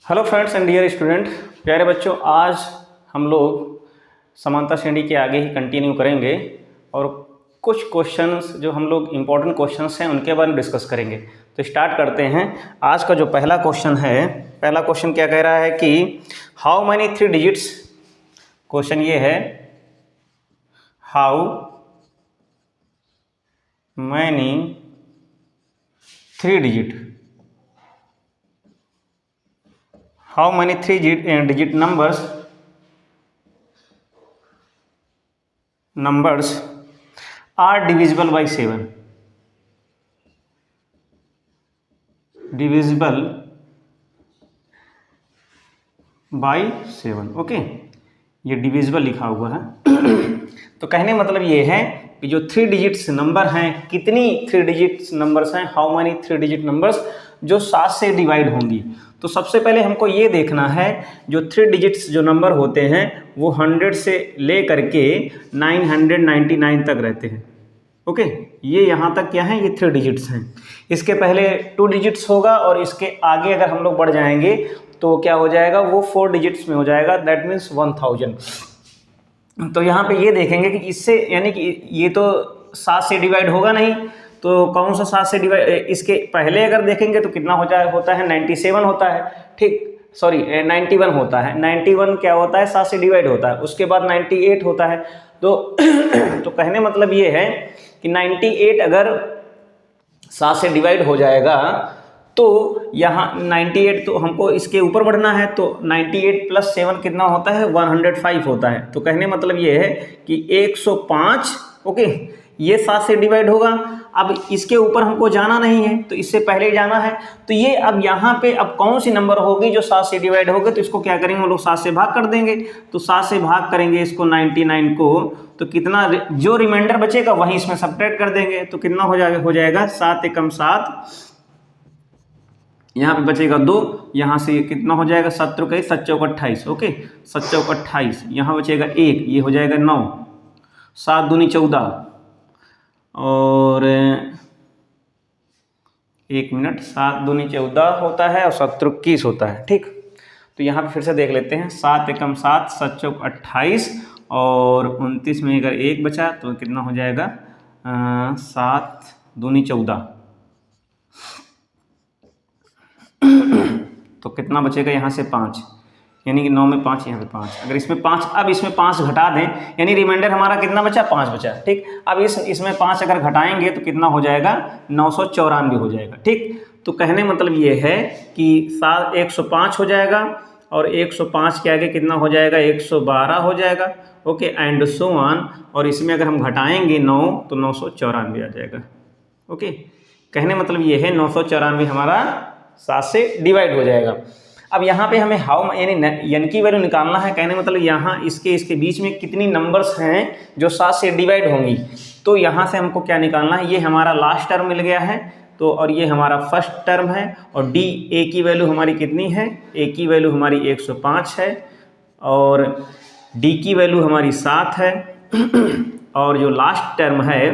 Hello friends and dear student, प्यारे बच्चों, आज हम लोग समानता श्रेणी के आगे ही कंटिन्यू करेंगे और कुछ क्वेश्चंस जो हम लोग इम्पोर्टेंट क्वेश्चंस हैं उनके बारे में डिस्कस करेंगे। तो स्टार्ट करते हैं। आज का जो पहला क्वेश्चन है, पहला क्वेश्चन क्या कह रहा है कि हाउ मैनी 3 डिजिट्स। क्वेश्चन ये है how many 3 digit, how many 3 digit numbers are divisible by 7, divisible by 7। Okay, ये डिविजिबल लिखा हुआ है। तो कहने मतलब ये है कि जो 3 डिजिट्स नंबर हैं, कितनी 3 डिजिट्स नंबर्स हैं, हाउ मैनी 3 डिजिट नंबर्स जो 7 से डिवाइड होंगी। तो सबसे पहले हमको ये देखना है जो 3 डिजिट्स जो नंबर होते हैं वो 100 से ले करके 999 तक रहते हैं। ओके, ये यहाँ तक क्या है, ये 3 डिजिट्स हैं। इसके पहले 2 डिजिट्स होगा और इसके आगे अगर हम लोग बढ़ जाएंगे तो क्या हो जाएगा, वो 4 डिजिट्स में हो जाएगा, दैट मीन्स 1000। तो यहाँ पे ये देखेंगे कि इससे यानी कि ये तो 7 से डिवाइड होगा नहीं, तो कौन सा 7 से डिवाइड, इसके पहले अगर देखेंगे तो कितना होता है 97 होता है, ठीक, सॉरी 91 होता है। 91 क्या होता है, 7 से डिवाइड होता है। उसके बाद 98 होता है। तो तो कहने मतलब ये है कि 98 अगर 7 से डिवाइड हो जाएगा तो यहाँ 98, तो हमको इसके ऊपर बढ़ना है, तो 98 + 7 कितना होता है, 105 होता है। तो कहने मतलब ये है कि 105, ओके, ये 7 से डिवाइड होगा। अब इसके ऊपर हमको जाना नहीं है, तो इससे पहले जाना है। तो ये अब यहाँ पे अब कौन सी नंबर होगी जो 7 से डिवाइड होगी, तो इसको क्या करेंगे हम लोग, 7 से भाग कर देंगे। तो 7 से भाग करेंगे इसको 99 को, तो कितना जो रिमाइंडर बचेगा वहीं इसमें सब्ट्रैक्ट कर देंगे। तो कितना हो जाएगा 7 एकम 7, यहाँ पे बचेगा 2, यहाँ से कितना हो जाएगा 7 × 7 = 28। ओके, 7 × 28, यहाँ बचेगा 1, ये हो जाएगा 9, 7 दूनी 14 और 1 मिनट, 7 दूनी 14 होता है और 7 × 21 होता है, ठीक। तो यहाँ पे फिर से देख लेते हैं, 7 एकम 7, 7 × 28 और 29 में अगर 1 बचा तो कितना हो जाएगा 7 दूनी 14, तो कितना बचेगा यहाँ से 5, यानी कि 9 में 5, यहाँ पे 5। अगर इसमें 5, अब इसमें 5 घटा दें, यानी रिमाइंडर हमारा कितना बचा, 5 बचा, ठीक। अब इसमें 5 अगर घटाएंगे तो कितना हो जाएगा, 994 हो जाएगा, ठीक। तो कहने मतलब ये है कि 105 हो जाएगा और 105 के आगे कितना हो जाएगा, 112 हो जाएगा, ओके, एंड सो ऑन। और इसमें अगर हम घटाएंगे 9 तो 994 आ जाएगा। ओके, कहने मतलब ये है 994 हमारा 7 से डिवाइड हो जाएगा। अब यहाँ पे हमें हाउ यानी एन की वैल्यू निकालना है। कहने मतलब यहाँ इसके बीच में कितनी नंबर्स हैं जो 7 से डिवाइड होंगी। तो यहाँ से हमको क्या निकालना है, ये हमारा लास्ट टर्म मिल गया है, तो और ये हमारा फर्स्ट टर्म है। और डी ए की वैल्यू हमारी कितनी है, ए की वैल्यू हमारी 105 है और डी की वैल्यू हमारी 7 है और जो लास्ट टर्म है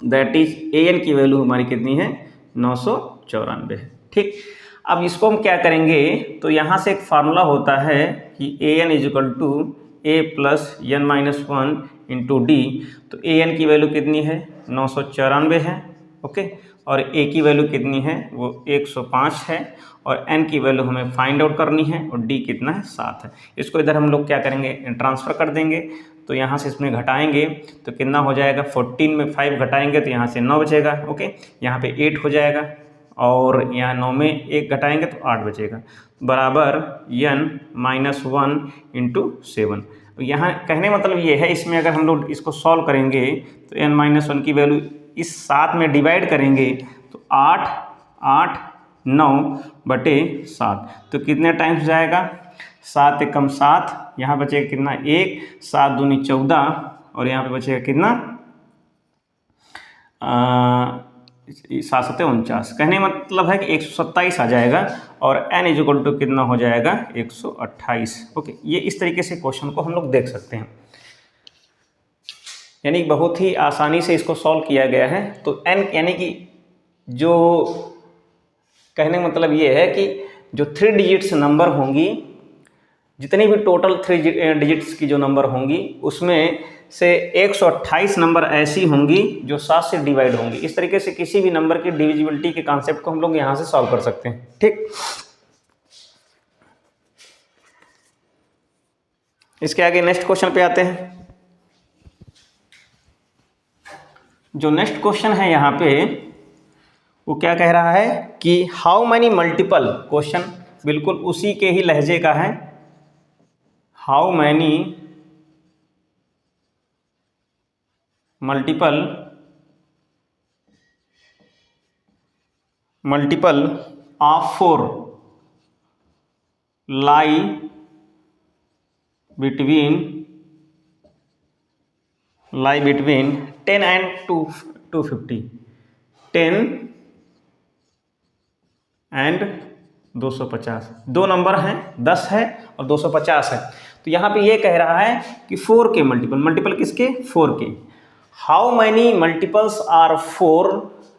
दैट इज ए एन की वैल्यू हमारी कितनी है, 994 है, ठीक। अब इसको हम क्या करेंगे, तो यहाँ से एक फार्मूला होता है कि an = a + n - 1 × d। तो an की वैल्यू कितनी है, 994 है, ओके, और a की वैल्यू कितनी है, वो 105 है और n की वैल्यू हमें फाइंड आउट करनी है और d कितना है, 7 है। इसको इधर हम लोग क्या करेंगे, ट्रांसफ़र कर देंगे। तो यहाँ से इसमें घटाएंगे तो कितना हो जाएगा, 14 में 5 घटाएंगे तो यहाँ से 9 बचेगा, ओके, यहाँ पे 8 हो जाएगा और यहाँ 9 में 1 घटाएंगे तो 8 बचेगा, बराबर n - 1 × 7। यहाँ कहने मतलब ये है, इसमें अगर हम लोग इसको सॉल्व करेंगे तो n - 1 की वैल्यू इस 7 में डिवाइड करेंगे तो 8 8 9/7, तो कितने टाइम्स जाएगा, 7 एकम 7, यहाँ बचेगा कितना 1, 7 दूनी 14 और यहाँ पे बचेगा कितना 7 × 7 = 49। कहने मतलब है कि 127 आ जाएगा और n = कितना हो जाएगा, 128। ओके, ये इस तरीके से क्वेश्चन को हम लोग देख सकते हैं, यानी बहुत ही आसानी से इसको सॉल्व किया गया है। तो n यानी कि जो कहने मतलब ये है कि जो 3 डिजिट्स नंबर होंगी, जितनी भी टोटल 3 डिजिट्स की जो नंबर होंगी उसमें से 128 नंबर ऐसी होंगी जो 7 से डिवाइड होंगी। इस तरीके से किसी भी नंबर की डिविजिबिलिटी के कॉन्सेप्ट को हम लोग यहाँ से सॉल्व कर सकते हैं। ठीक, इसके आगे नेक्स्ट क्वेश्चन पे आते हैं। जो नेक्स्ट क्वेश्चन है यहाँ पे वो क्या कह रहा है कि हाउ मैनी मल्टीपल, क्वेश्चन बिल्कुल उसी के ही लहजे का है। How many multiple of 4 lie between 10 and 250, 10 and 250। दो नंबर हैं, 10 है और 250 है। तो यहाँ पे ये कह रहा है कि 4 के मल्टीपल किसके, 4 के। How many multiples are 4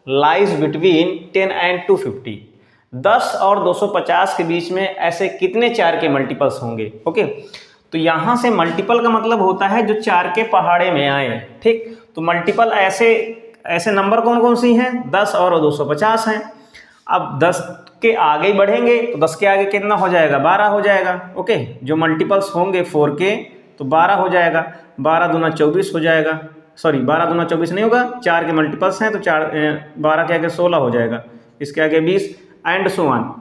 lies between 10 and 250। 10 और 250 के बीच में ऐसे कितने 4 के मल्टीपल्स होंगे। ओके, तो यहाँ से मल्टीपल का मतलब होता है जो 4 के पहाड़े में आए। ठीक, तो मल्टीपल ऐसे नंबर कौन कौन सी हैं, 10 और 250 हैं। अब 10 के आगे बढ़ेंगे तो 10 के आगे कितना हो जाएगा, 12 हो जाएगा। ओके, जो मल्टीपल्स होंगे 4 के तो 12 हो जाएगा, 12 दूना 24 हो जाएगा। सॉरी, 12 दूना 24 नहीं होगा, 4 के मल्टीपल्स हैं तो 12 के आगे 16 हो जाएगा, इसके आगे 20 एंड सो ऑन।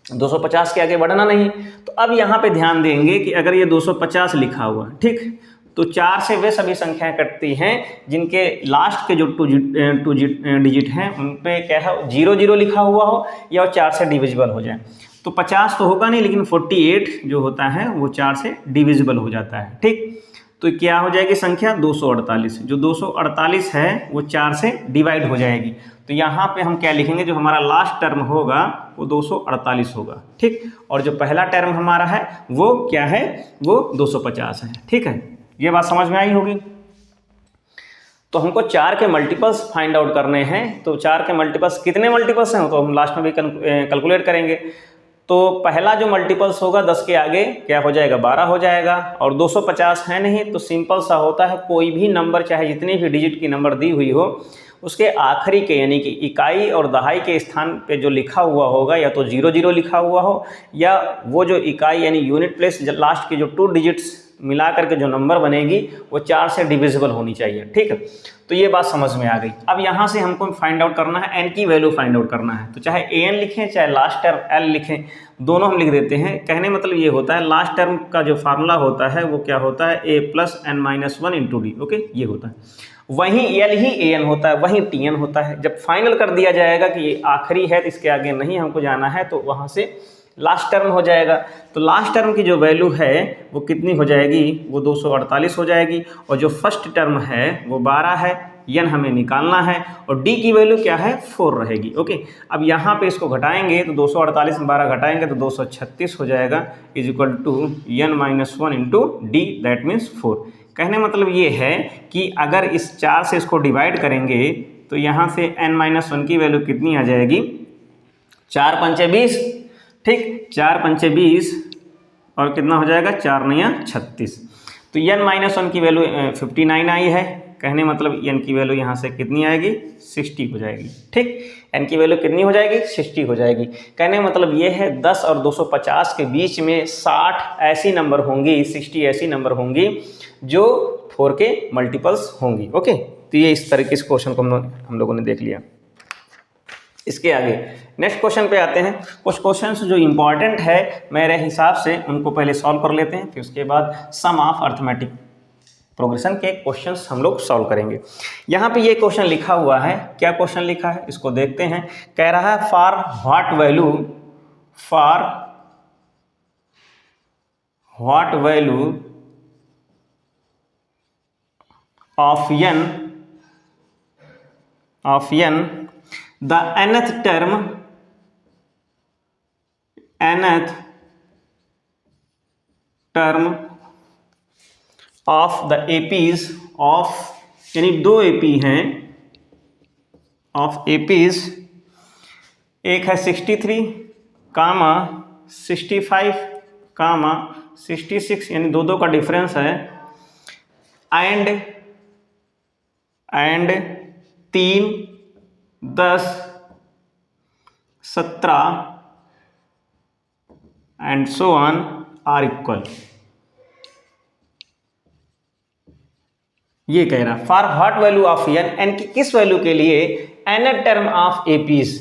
250 के आगे बढ़ना नहीं। तो अब यहाँ पे ध्यान देंगे कि अगर ये 250 लिखा हुआ, ठीक, तो 4 से वे सभी संख्याएं कटती हैं जिनके लास्ट के जो टू डिजिट हैं उन पे क्या है, 00 लिखा हुआ हो या 4 से डिविजिबल हो जाए। तो 50 तो होगा नहीं, लेकिन 48 जो होता है वो 4 से डिविजिबल हो जाता है। ठीक, तो क्या हो जाएगी संख्या 248। जो 248 है वो 4 से डिवाइड हो जाएगी। तो यहाँ पे हम क्या लिखेंगे, जो हमारा लास्ट टर्म होगा वो 248 होगा। ठीक, और जो पहला टर्म हमारा है वो क्या है, वो 250 है। ठीक है, ये बात समझ में आई होगी। तो हमको 4 के मल्टीपल्स फाइंड आउट करने हैं। तो 4 के मल्टीपल्स कितने मल्टीपल्स हैं तो हम लास्ट में भी कैलकुलेट करेंगे। तो पहला जो मल्टीपल्स होगा 10 के आगे क्या हो जाएगा, 12 हो जाएगा। और 250 है नहीं तो सिंपल सा होता है, कोई भी नंबर चाहे जितनी भी डिजिट की नंबर दी हुई हो उसके आखिरी के यानी कि इकाई और दहाई के स्थान पे जो लिखा हुआ होगा या तो 00 लिखा हुआ हो या वो जो इकाई यानी यूनिट प्लेस लास्ट के जो 2 डिजिट्स मिला करके जो नंबर बनेगी वो 4 से डिविजिबल होनी चाहिए। ठीक है, तो ये बात समझ में आ गई। अब यहाँ से हमको फाइंड आउट करना है, n की वैल्यू फाइंड आउट करना है। तो चाहे an लिखें चाहे लास्ट टर्म l लिखें, दोनों हम लिख देते हैं। कहने मतलब ये होता है लास्ट टर्म का जो फार्मूला होता है वो क्या होता है, a + n-1 × d। ओके, ये होता है। वहीं l ही an होता है, वहीं tn होता है। जब फाइनल कर दिया जाएगा कि ये आखिरी है तो इसके आगे नहीं हमको जाना है, तो वहाँ से लास्ट टर्म हो जाएगा। तो लास्ट टर्म की जो वैल्यू है वो कितनी हो जाएगी, वो 248 हो जाएगी। और जो फर्स्ट टर्म है वो 12 है, n हमें निकालना है और d की वैल्यू क्या है, 4 रहेगी। ओके, अब यहाँ पे इसको घटाएंगे तो 248 में 12 घटाएंगे तो 236 हो जाएगा, = n-1 × d, दैट मीन्स 4। कहने मतलब ये है कि अगर इस 4 से इसको डिवाइड करेंगे तो यहाँ से n-1 की वैल्यू कितनी आ जाएगी, 4 पंचे 20। ठीक, 4 पंचे 20 और कितना हो जाएगा, 4 9 36। तो n-1 की वैल्यू 59 आई है। कहने मतलब n की वैल्यू यहाँ से कितनी आएगी, 60 हो जाएगी। ठीक, n की वैल्यू कितनी हो जाएगी, 60 हो जाएगी। कहने मतलब ये है 10 और 250 के बीच में 60 ऐसी नंबर होंगी, 60 ऐसी नंबर होंगी जो 4 के मल्टीपल्स होंगी। ओके, तो ये इस तरीके से क्वेश्चन को हम लोगों ने देख लिया। इसके आगे नेक्स्ट क्वेश्चन पे आते हैं। कुछ क्वेश्चंस जो इंपॉर्टेंट है मेरे हिसाब से उनको पहले सॉल्व कर लेते हैं, फिर उसके बाद सम ऑफ अर्थमेटिक प्रोग्रेशन के क्वेश्चंस हम लोग सॉल्व करेंगे। यहाँ पे ये क्वेश्चन लिखा हुआ है, क्या क्वेश्चन लिखा है इसको देखते हैं। कह रहा है for what value of n the nth term of the APs of, यानी 2 AP हैं ऑफ APs, एक है 63 कामा 65 कामा 66, यानी दो दो का डिफरेंस है, and 3, 10, 17 and so on are equal. ये कह रहा for what value of N की किस वैल्यू के लिए nth टर्म ऑफ एपीज,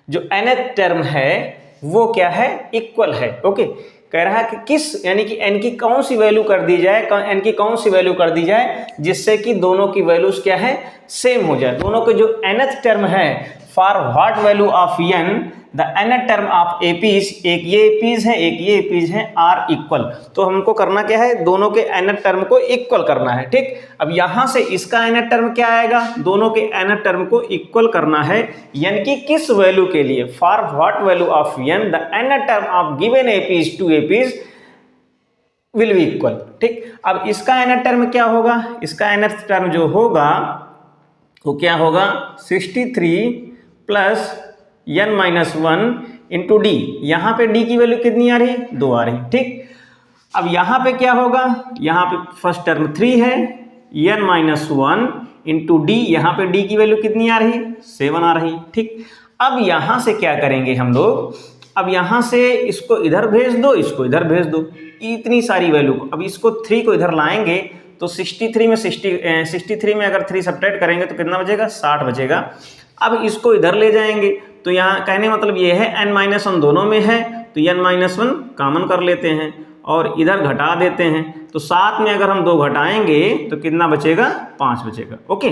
जो nth टर्म है वो क्या है, इक्वल है। ओके, कह रहा है कि किस, यानी कि n की कौन सी वैल्यू कर दी जाए, n की कौन सी वैल्यू कर दी जाए जिससे कि दोनों की वैल्यूज क्या है, सेम हो जाए। दोनों के जो nth टर्म है, for what value of n the nth term of APs, एक ये एपीज है एक ये एपीज है, आर इक्वल। तो हमको करना क्या है, दोनों के nth टर्म को इक्वल करना है। ठीक, अब यहां से इसका nth टर्म क्या आएगा, दोनों के nth टर्म को इक्वल करना है n की किस वैल्यू के लिए, for what value of n the nth term of given APs two APs will be equal. ठीक, अब इसका nth टर्म क्या होगा, इसका nth टर्म जो होगा वो क्या होगा, 63 प्लस n-1 इंटू डी। यहाँ पे d की वैल्यू कितनी आ रही है, 2 आ रही है। ठीक, अब यहाँ पे क्या होगा, यहाँ पे फर्स्ट टर्म 3 है, n-1 इंटू डी, यहाँ पे d की वैल्यू कितनी आ रही है, 7 आ रही है। ठीक, अब यहाँ से क्या करेंगे हम लोग, अब यहाँ से इसको इधर भेज दो, इसको इधर भेज दो, इतनी सारी वैल्यू को। अब इसको 3 को इधर लाएंगे तो 63 में अगर 3 सब्ट्रैक्ट करेंगे तो कितना बचेगा, 60 बचेगा। अब इसको इधर ले जाएंगे तो यहाँ कहने मतलब ये है n-1 दोनों में है तो n-1 कॉमन कर लेते हैं और इधर घटा देते हैं, तो 7 में अगर हम 2 घटाएंगे तो कितना बचेगा, 5 बचेगा। ओके,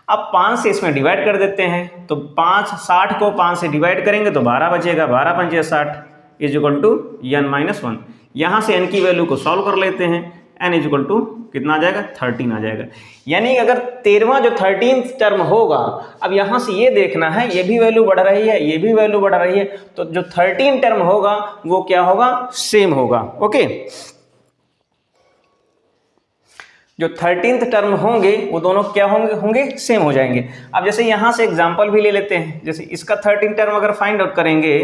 अब 5 से इसमें डिवाइड कर देते हैं तो 60 को 5 से डिवाइड करेंगे तो 12 बचेगा, 12 पंचे 60 इज इक्वल टू n-1। यहाँ से n की वैल्यू को सॉल्व कर लेते हैं, n इज इक्वल टू कितना आ जाएगा, 13 आ जाएगा। यानी अगर 13वां जो 13th टर्म होगा, अब यहाँ से ये देखना है, ये भी वैल्यू बढ़ रही है ये भी वैल्यू बढ़ रही है, तो जो 13 टर्म होगा वो क्या होगा, सेम होगा। ओके, जो 13th टर्म होंगे वो दोनों क्या होंगे सेम हो जाएंगे। अब जैसे यहाँ से एग्जांपल भी ले लेते हैं, जैसे इसका 13 टर्म अगर फाइंड आउट करेंगे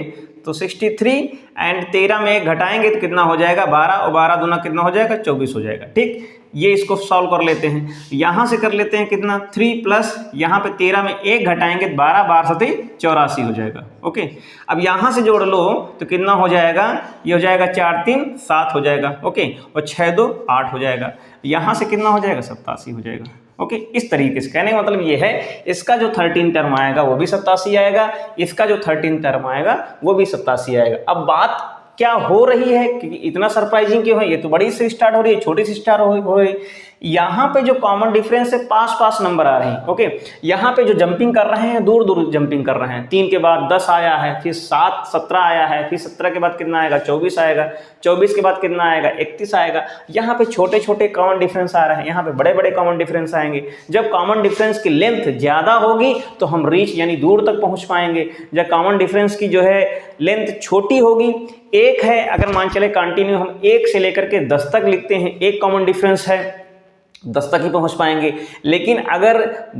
तो 63 एंड 13 में 1 घटाएंगे तो कितना हो जाएगा, 12, और 12 दूना कितना हो जाएगा, 24 हो जाएगा। ठीक, ये इसको सॉल्व कर लेते हैं, यहाँ से कर लेते हैं कितना, 3 प्लस यहाँ पे 13 में 1 घटाएंगे तो 12, 12 सती 84 हो जाएगा। ओके, अब यहाँ से जोड़ लो तो कितना हो जाएगा, ये हो जाएगा 4 3 7 हो जाएगा। ओके, और 6 2 8 हो जाएगा, यहाँ से कितना हो जाएगा, 87 हो जाएगा। ओके, इस तरीके से कहने का मतलब ये है, इसका जो 13 टर्म आएगा वो भी 87 आएगा, इसका जो 13 टर्म आएगा वो भी 87 आएगा। अब बात क्या हो रही है कि इतना सरप्राइजिंग क्यों है, ये तो बड़ी से स्टार्ट हो रही है, छोटी से स्टार्ट हो रही है। यहाँ पे जो कॉमन डिफरेंस है, पास नंबर आ रहे हैं। ओके, यहाँ पे जो जंपिंग कर रहे हैं, दूर दूर जंपिंग कर रहे हैं। 3 के बाद 10 आया है, फिर 7 17 आया है, फिर 17 के बाद कितना आएगा, 24 आएगा, 24 के बाद कितना आएगा, 31 आएगा। यहाँ पे छोटे छोटे कॉमन डिफरेंस आ रहे हैं, यहाँ पे बड़े बड़े कॉमन डिफरेंस आएंगे। जब कॉमन डिफरेंस की लेंथ ज़्यादा होगी तो हम रीच यानी दूर तक पहुँच पाएंगे। जब कॉमन डिफरेंस की जो है लेंथ छोटी होगी, 1 है, अगर मान चले कंटिन्यू हम 1 से लेकर के 10 तक लिखते हैं, 1 कॉमन डिफरेंस है, 10 तक ही पहुंच पाएंगे। लेकिन अगर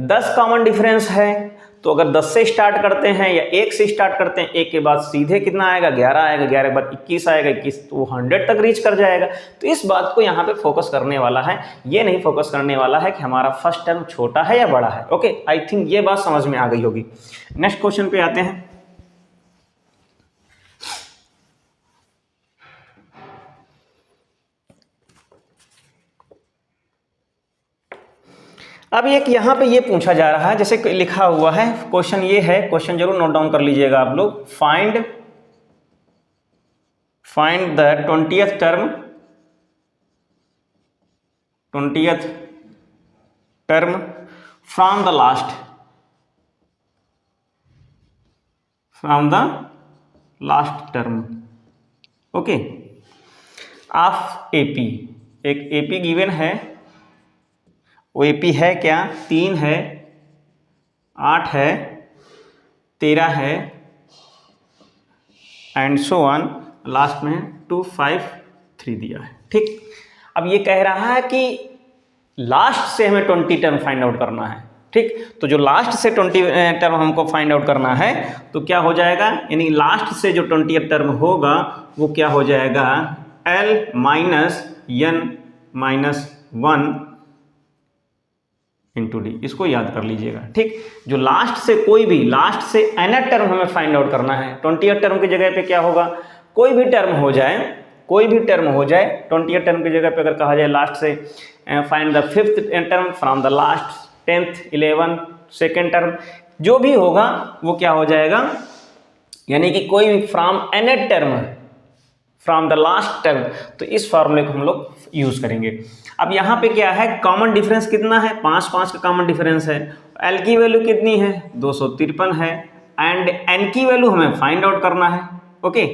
10 कॉमन डिफरेंस है तो अगर 10 से स्टार्ट करते हैं या 1 से स्टार्ट करते हैं, 1 के बाद सीधे कितना आएगा, 11 आएगा, 11 के बाद 21 आएगा, 21 तो वो 100 तक रीच कर जाएगा। तो इस बात को यहाँ पे फोकस करने वाला है, ये नहीं फोकस करने वाला है कि हमारा फर्स्ट टर्म छोटा है या बड़ा है। ओके, आई थिंक ये बात समझ में आ गई होगी। नेक्स्ट क्वेश्चन पे आते हैं। अब एक यहाँ पे ये पूछा जा रहा है, जैसे लिखा हुआ है, क्वेश्चन ये है, क्वेश्चन जरूर नोट डाउन कर लीजिएगा आप लोग। Find the 20th term from the last term. Okay, of AP, एक एपी गिवन है, वो एपी है क्या, 3 है, 8 है, 13 है एंड सो ऑन, लास्ट में 2 5 3 दिया है। ठीक, अब ये कह रहा है कि लास्ट से हमें 20 टर्म फाइंड आउट करना है। ठीक। तो जो लास्ट से 20 टर्म हमको फाइंड आउट करना है, तो क्या हो जाएगा, यानी लास्ट से जो 20th टर्म होगा वो क्या हो जाएगा, L minus n minus 1 into D. इसको याद कर लीजिएगा, ठीक। जो लास्ट से कोई भी लास्ट से nth टर्म हमें फाइंड आउट करना है, 20th टर्म की जगह पे क्या होगा, कोई भी टर्म हो जाए, 20th टर्म की जगह पे अगर कहा जाए लास्ट से find the 5th term from the last 10th 11 second term, जो भी होगा वो क्या हो जाएगा, यानी कि कोई भी from nth term from the last term, तो इस फॉर्मूले को हम लोग यूज करेंगे। अब यहाँ पे क्या है, कॉमन डिफरेंस कितना है, 5 5 का कॉमन डिफरेंस है। L की वैल्यू कितनी है, 253 है, एंड N की वैल्यू हमें फाइंड आउट करना है। ओके,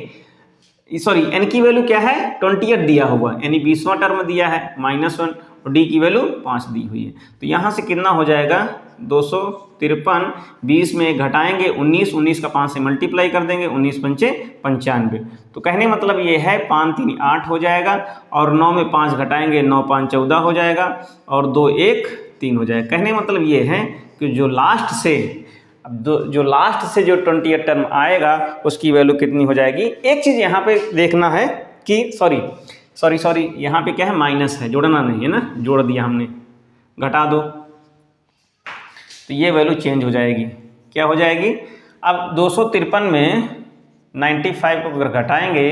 सॉरी, N की वैल्यू क्या है, 20th दिया हुआ, यानी 20वां टर्म दिया है -1, और D की वैल्यू 5 दी हुई है। तो यहाँ से कितना हो जाएगा, 253, 20 में घटाएंगे 19, 19 का 5 से मल्टीप्लाई कर देंगे, 19 पंचे 95। तो कहने मतलब ये है 5 3 8 हो जाएगा, और 9 में 5 घटाएंगे, 9 5 14 हो जाएगा, और 2 1 3 हो जाएगा। कहने मतलब ये है कि जो लास्ट से जो 20th टर्म आएगा उसकी वैल्यू कितनी हो जाएगी। एक चीज़ यहाँ पे देखना है कि सॉरी यहाँ पे क्या है, माइनस है, जोड़ना नहीं है ना, जोड़ दिया हमने, घटा दो, तो ये वैल्यू चेंज हो जाएगी। क्या हो जाएगी, अब 253 में 95 को अगर घटाएंगे,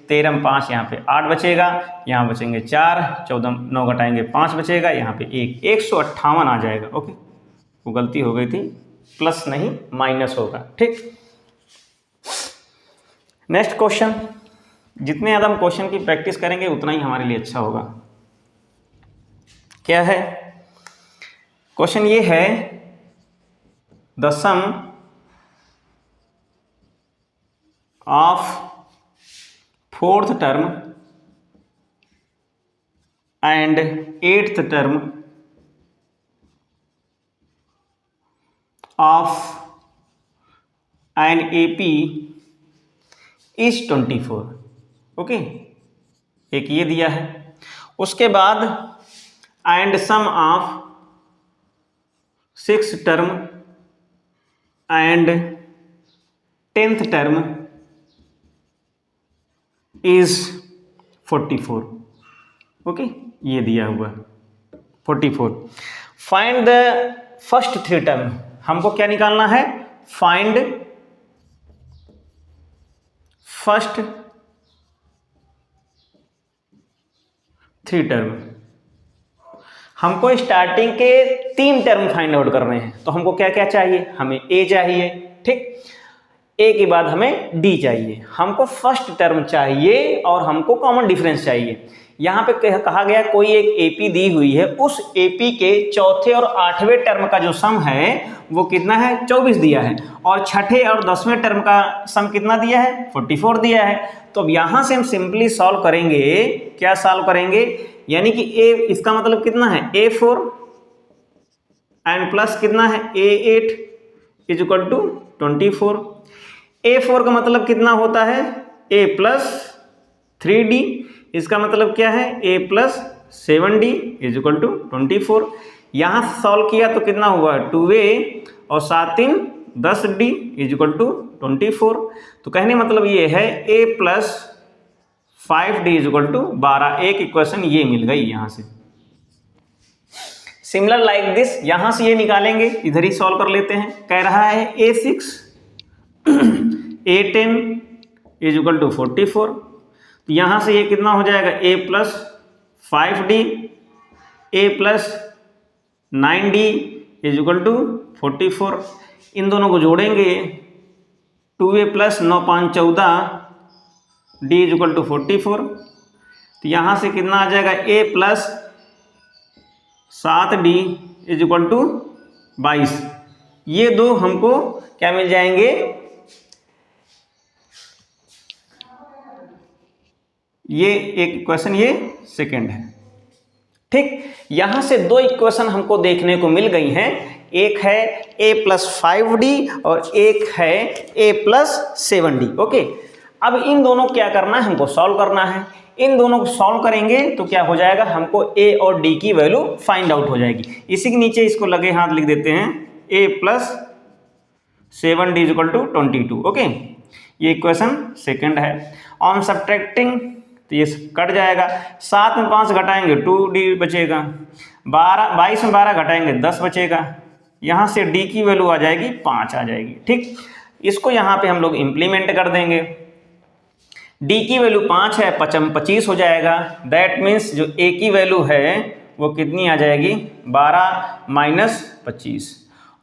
13 में 5, यहाँ पे 8 बचेगा, यहाँ बचेंगे 4, 14 9 घटाएंगे 5 बचेगा, यहाँ पे 158 आ जाएगा। ओके, वो गलती हो गई थी, प्लस नहीं माइनस होगा, ठीक। नेक्स्ट क्वेश्चन, जितने ज़्यादा हम क्वेश्चन की प्रैक्टिस करेंगे उतना ही हमारे लिए अच्छा होगा। क्या है क्वेश्चन, ये है the sum of 4th term and 8th term of an AP is 24। Okay, एक ये दिया है, उसके बाद and sum of 6th term and 10th term is 44। Okay, ये दिया हुआ 44। फाइंड द फर्स्ट 3 टर्म, हमको क्या निकालना है, फाइंड फर्स्ट 3 टर्म। हमको स्टार्टिंग के 3 टर्म फाइंड आउट करने हैं, तो हमको क्या क्या चाहिए, हमें A चाहिए, ठीक, A के बाद हमें D चाहिए, हमको फर्स्ट टर्म चाहिए, और हमको कॉमन डिफरेंस चाहिए। यहाँ पे कहा गया कोई एक AP दी हुई है, उस AP के चौथे और 8वें टर्म का जो सम है वो कितना है, 24 दिया है, और छठे और 10वें टर्म का सम कितना दिया है, 44 दिया है। तो अब यहाँ से हम सिंपली सॉल्व करेंगे, क्या सॉल्व करेंगे, यानी कि A, इसका मतलब कितना है, A4 एंड प्लस कितना है, A8 is equal to 24। A4 का मतलब कितना होता है, A प्लस 3D, इसका मतलब क्या है, A plus 7D is equal to 24। यहाँ सॉल्व किया तो कितना हुआ, 2A और 7 3 10D इज इक्वल टू 24। तो कहने मतलब ये है A plus 5D is equal to 12। एक इक्वेशन ये मिल गई यहाँ से। सिमिलर लाइक दिस, यहाँ से ये निकालेंगे, इधर ही सॉल्व कर लेते हैं। कह रहा है A6 A10 is equal to 44। तो यहाँ से ये कितना हो जाएगा, A plus 5D A plus 9D is equal to 44। इन दोनों को जोड़ेंगे, 2A plus 9 5 14 D is equal to 44। तो यहाँ से कितना आ जाएगा, A plus 7D is equal to 22। ये दो हमको क्या मिल जाएंगे, ये एक इक्वेशन, ये सेकेंड है, ठीक। यहां से 2 इक्वेशन हमको देखने को मिल गई हैं, एक है A प्लस 5D और एक है A प्लस 7D। ओके, अब इन दोनों क्या करना है, हमको सॉल्व करना है। इन दोनों को सॉल्व करेंगे तो क्या हो जाएगा, हमको a और d की वैल्यू फाइंड आउट हो जाएगी। इसी के नीचे इसको लगे हाथ लिख देते हैं, a plus 7d equal to 22। Okay, ये इक्वेशन सेकंड है। ऑन सब्ट्रैक्टिंग तो ये कट जाएगा, 7 में 5 घटाएंगे 2d बचेगा, 22 में 12 घटाएंगे 10 बचेगा, यहाँ से d की वैल्यू आ जाएगी 5 आ जाएगी। ठीक, इसको यहाँ पे हम लोग इम्प्लीमेंट कर देंगे। d की वैल्यू 5 है, 5 में 25 हो जाएगा। दैट मीन्स जो a की वैल्यू है वो कितनी आ जाएगी, 12 माइनस 25।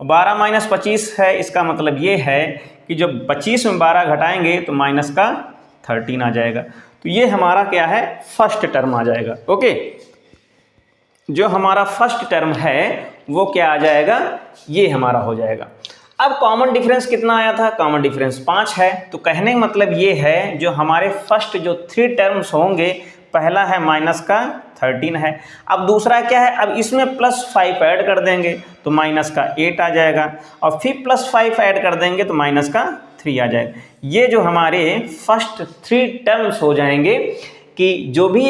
12 माइनस 25 है, इसका मतलब ये है कि जब 25 में 12 घटाएंगे तो माइनस का 13 आ जाएगा। तो ये हमारा क्या है, फर्स्ट टर्म आ जाएगा। ओके, जो हमारा फर्स्ट टर्म है वो क्या आ जाएगा, ये हमारा हो जाएगा। अब कॉमन डिफरेंस कितना आया था, कॉमन डिफरेंस 5 है। तो कहने का मतलब ये है जो हमारे फर्स्ट जो 3 टर्म्स होंगे, पहला है माइनस का 13 है, अब दूसरा क्या है, अब इसमें प्लस 5 ऐड कर देंगे तो माइनस का 8 आ जाएगा, और फिर प्लस 5 ऐड कर देंगे तो माइनस का 3 आ जाएगा। ये जो हमारे फर्स्ट 3 टर्म्स हो जाएंगे कि जो भी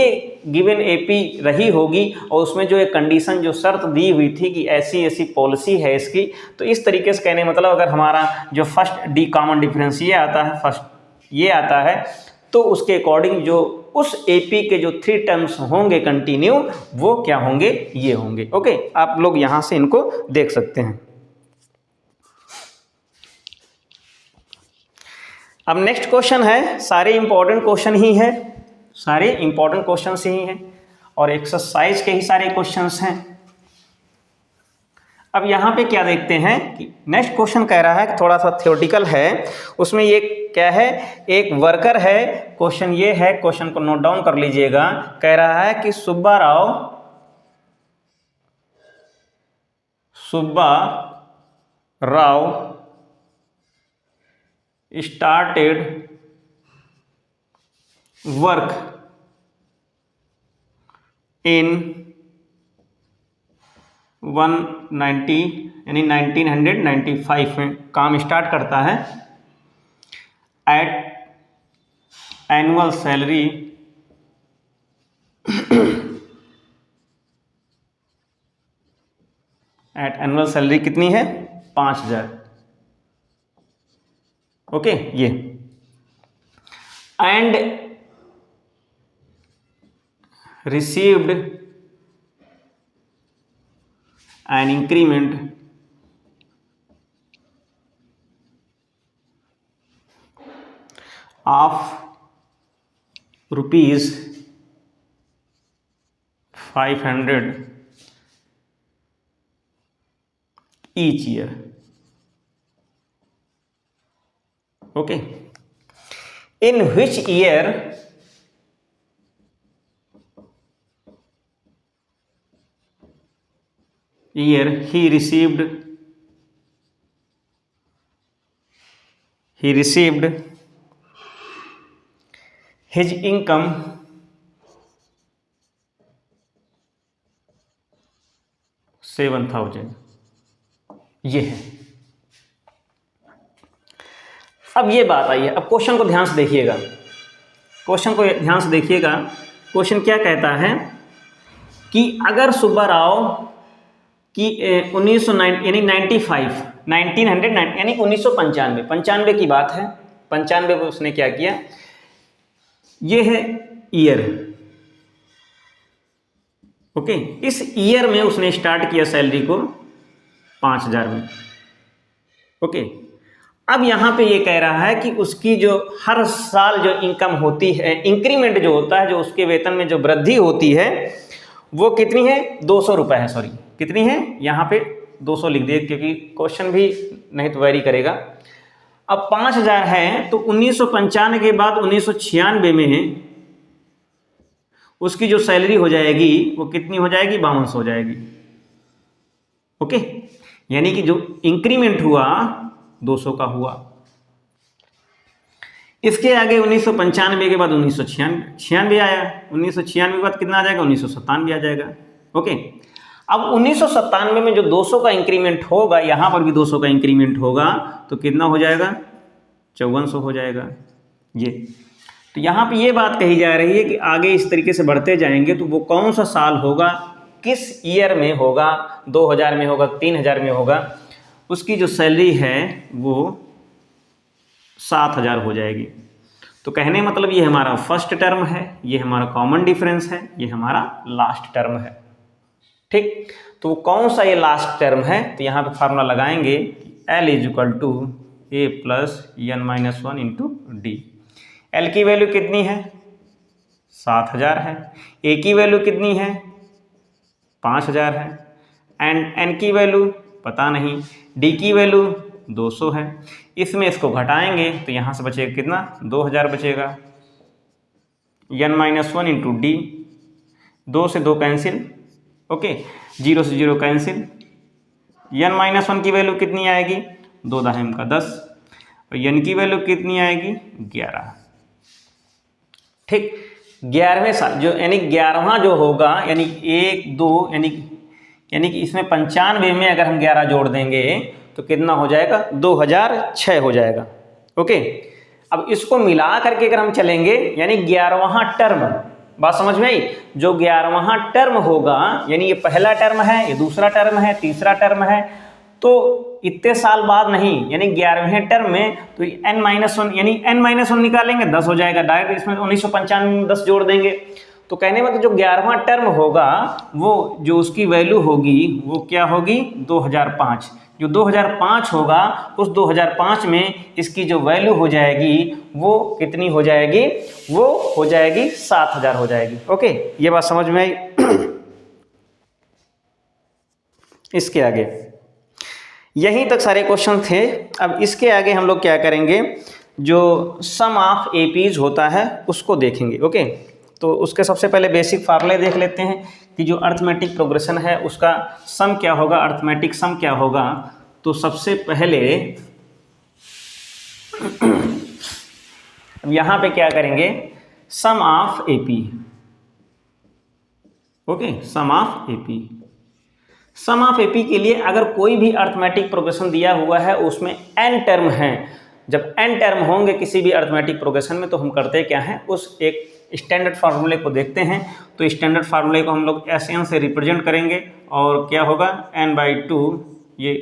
गिवन एपी रही होगी और उसमें जो एक कंडीशन जो शर्त दी हुई थी कि ऐसी ऐसी पॉलिसी है इसकी, तो इस तरीके से कहने मतलब अगर हमारा जो फर्स्ट डी कॉमन डिफरेंस ये आता है, फर्स्ट ये आता है, तो उसके अकॉर्डिंग जो उस एपी के जो 3 टर्म्स होंगे कंटिन्यू, वो क्या होंगे, ये होंगे। ओके, आप लोग यहाँ से इनको देख सकते हैं। अब नेक्स्ट क्वेश्चन है, सारे इंपॉर्टेंट क्वेश्चन ही है, सारे इंपॉर्टेंट क्वेश्चंस ही हैं और एक्सरसाइज के ही सारे क्वेश्चंस हैं। अब यहाँ पे क्या देखते हैं कि नेक्स्ट क्वेश्चन कह रहा है कि थोड़ा सा थ्योरेटिकल है, उसमें ये क्या है, एक वर्कर है। क्वेश्चन ये है, क्वेश्चन को नोट डाउन कर लीजिएगा। कह रहा है कि Subba Rao started work in 190 यानी 1995 में काम स्टार्ट करता है। एट एनुअल सैलरी कितनी है, 5000। ओके, ये and received an increment of rupees 500 each year. Okay, in which year he received his income $7,000। ये है। अब ये बात आई है, अब क्वेश्चन को ध्यान से देखिएगा, क्वेश्चन क्या कहता है कि अगर सुब्बा राव की 1995 यानी 1995 की बात है, 95 में उसने क्या किया, ये है ईयर। ओके, इस ईयर में उसने स्टार्ट किया सैलरी को 5000 में। ओके, अब यहाँ पे ये कह रहा है कि उसकी जो हर साल जो इनकम होती है, इंक्रीमेंट जो होता है, जो उसके वेतन में जो वृद्धि होती है, वो कितनी है, 200 रुपये है। सॉरी, कितनी है, यहाँ पे 200 लिख दिए क्योंकि क्वेश्चन भी नहीं तो वेरी करेगा। अब 5000 है तो 1995 के बाद 1996 में उसकी जो सैलरी हो जाएगी वो कितनी हो जाएगी, 5200 हो जाएगी। ओके, यानी कि जो इंक्रीमेंट हुआ 200 का हुआ। इसके आगे 1995 के बाद 1996 आया, 1996 के बाद कितना आ जाएगा, 1997 आ जाएगा। ओके, अब 1997 में जो 200 का इंक्रीमेंट होगा, यहाँ पर भी 200 का इंक्रीमेंट होगा, तो कितना हो जाएगा, 5400 हो जाएगा। ये तो यहाँ पे ये बात कही जा रही है कि आगे इस तरीके से बढ़ते जाएंगे तो वो कौन सा साल होगा, किस ईयर में होगा, 2000 में होगा, 3000 में होगा, उसकी जो सैलरी है वो 7000 हो जाएगी। तो कहने मतलब ये हमारा फर्स्ट टर्म है, ये हमारा कॉमन डिफरेंस है, ये हमारा लास्ट टर्म है। ठीक, तो कौन सा ये लास्ट टर्म है, तो यहाँ पे फार्मूला लगाएंगे L is equal to A plus n minus 1 into D. L की वैल्यू कितनी है, 7000 है, A की वैल्यू कितनी है, 5000 है, एंड n की वैल्यू पता नहीं, D की वैल्यू 200 है। इसमें इसको घटाएंगे तो यहाँ से बचेगा कितना, 2000 बचेगा, n माइनस 1 इंटू डी, 2 से 2 कैंसिल, ओके, 0 से 0 कैंसिल, n माइनस 1 की वैल्यू कितनी आएगी, 2 दाहिम का 10, और n की वैल्यू कितनी आएगी, 11। ठीक, 11वें साल जो यानी 11वां जो होगा, यानी 1 2 यानी कि इसमें 95 में अगर हम 11 जोड़ देंगे तो कितना हो जाएगा, 2006 हो जाएगा। ओके, अब इसको मिला करके अगर हम चलेंगे यानी 11वां टर्म, बात समझ में आई, जो 11वां टर्म होगा यानी ये पहला टर्म है, ये दूसरा टर्म है, तीसरा टर्म है, तो इतने साल बाद नहीं, यानी 11वें टर्म में तो n-1 यानी n-1 निकालेंगे 10 हो जाएगा, डायरेक्ट इसमें 1995 में 10 जोड़ देंगे। तो कहने में जो 11वां टर्म होगा वो जो उसकी वैल्यू होगी वो क्या होगी, 2005। जो 2005 होगा उस 2005 में इसकी जो वैल्यू हो जाएगी वो कितनी हो जाएगी, वो हो जाएगी 7000 हो जाएगी। ओके, ये बात समझ में आई। इसके आगे यहीं तक सारे क्वेश्चन थे। अब इसके आगे हम लोग क्या करेंगे, जो सम ऑफ एपीज होता है उसको देखेंगे। ओके, तो उसके सबसे पहले बेसिक फार्मूले देख लेते हैं कि जो अर्थमेटिक प्रोग्रेशन है उसका सम क्या होगा, अर्थमेटिक सम क्या होगा। तो सबसे पहले यहाँ पे क्या करेंगे, sum of AP. Okay, sum of AP, sum of AP के लिए अगर कोई भी अर्थमेटिक प्रोग्रेशन दिया हुआ है उसमें n टर्म है, जब n टर्म होंगे किसी भी अर्थमेटिक प्रोग्रेशन में तो हम करते क्या हैं, उस एक स्टैंडर्ड फार्मूले को देखते हैं। तो स्टैंडर्ड फार्मूले को हम लोग Sn से रिप्रेजेंट करेंगे और क्या होगा, n/2 ये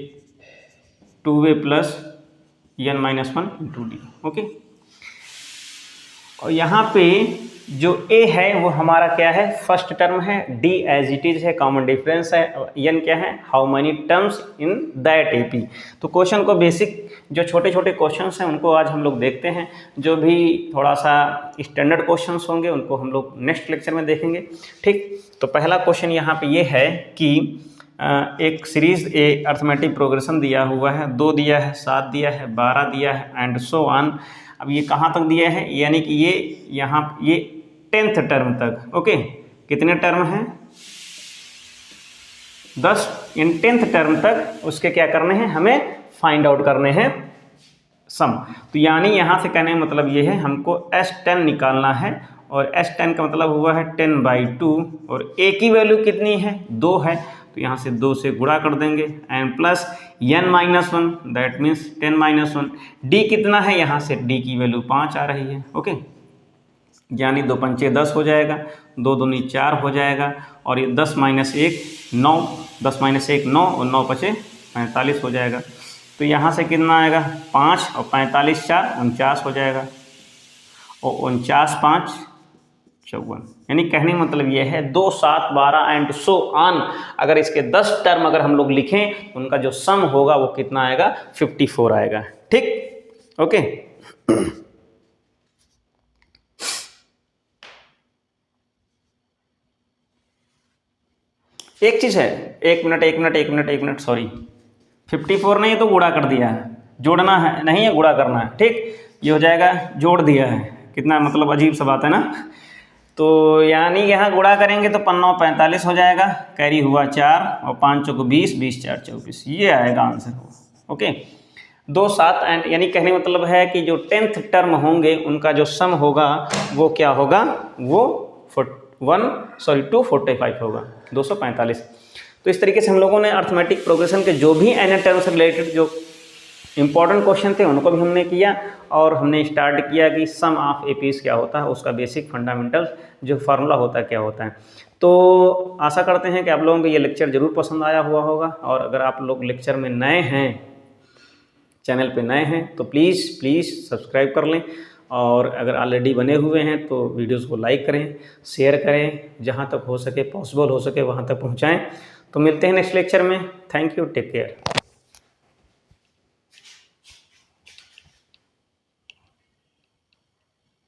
2a plus n-1 into D. Okay, और यहाँ पे जो a है वो हमारा क्या है, फर्स्ट टर्म है, d एज इट इज है, कॉमन डिफरेंस है, n क्या है, how many terms in that AP. तो क्वेश्चन को बेसिक जो छोटे छोटे क्वेश्चंस हैं उनको आज हम लोग देखते हैं, जो भी थोड़ा सा स्टैंडर्ड क्वेश्चंस होंगे उनको हम लोग नेक्स्ट लेक्चर में देखेंगे। ठीक, तो पहला क्वेश्चन यहाँ पे ये है कि एक सीरीज ए अर्थमेटिक प्रोग्रेशन दिया हुआ है, 2 दिया है, 7 दिया है, 12 दिया है एंड सो ऑन। अब ये कहाँ तक दिया है, यानी कि ये यहाँ ये 10th टर्म तक। ओके, कितने टर्म हैं, 10, इन 10th टर्म तक उसके क्या करने हैं, हमें फाइंड आउट करने हैं सम। तो यानी यहाँ से कहने का मतलब ये है हमको S10 निकालना है, और S10 का मतलब हुआ है 10/2, और A की वैल्यू कितनी है, 2 है, तो यहाँ से 2 से गुणा कर देंगे and plus n-1 that means 10-1। D कितना है, यहाँ से D की वैल्यू 5 आ रही है। ओके, यानी 2 पंचे 10 हो जाएगा, 2 दूनी 4 हो जाएगा, और ये 10 - 1 9, 10 - 1 9, और 9 पचे 45 हो जाएगा। तो यहाँ से कितना आएगा, 5 और 45 4 49 हो जाएगा, और 49 5 54। यानी कहने का मतलब ये है 2 7 12 एंड सो ऑन, अगर इसके 10 टर्म अगर हम लोग लिखें तो उनका जो सम होगा वो कितना आएगा, 54 आएगा। ठीक, ओके। एक चीज है, एक मिनट सॉरी, 54 नहीं तो गुणा कर दिया है, जोड़ना है नहीं है, गुणा करना है। ठीक, ये हो जाएगा, जोड़ दिया है, कितना मतलब अजीब सा बात है ना। तो यानी यहाँ गुणा करेंगे तो 5 9 45 हो जाएगा, कैरी हुआ 4 और 5 चौको 20, 20 4 24, ये आएगा आंसर हो। ओके, 2 7 एंड यानी कहने का मतलब है कि जो 10th टर्म होंगे उनका जो सम होगा वो क्या होगा, वो 245 होगा, 245। तो इस तरीके से हम लोगों ने अर्थमेटिक प्रोग्रेशन के जो भी n टर्म से रिलेटेड जो इम्पॉर्टेंट क्वेश्चन थे उनको भी हमने किया, और हमने स्टार्ट किया कि सम ऑफ एपीज क्या होता है, उसका बेसिक फंडामेंटल जो फार्मूला होता है क्या होता है। तो आशा करते हैं कि आप लोगों को ये लेक्चर ज़रूर पसंद आया हुआ होगा, और अगर आप लोग लेक्चर में नए हैं, चैनल पे नए हैं, तो प्लीज़ सब्सक्राइब कर लें, और अगर ऑलरेडी बने हुए हैं तो वीडियोस को लाइक करें, शेयर करें, जहाँ तक हो सके पॉसिबल हो सके वहाँ तक पहुँचाएँ। तो मिलते हैं नेक्स्ट लेक्चर में। Thank you, take care.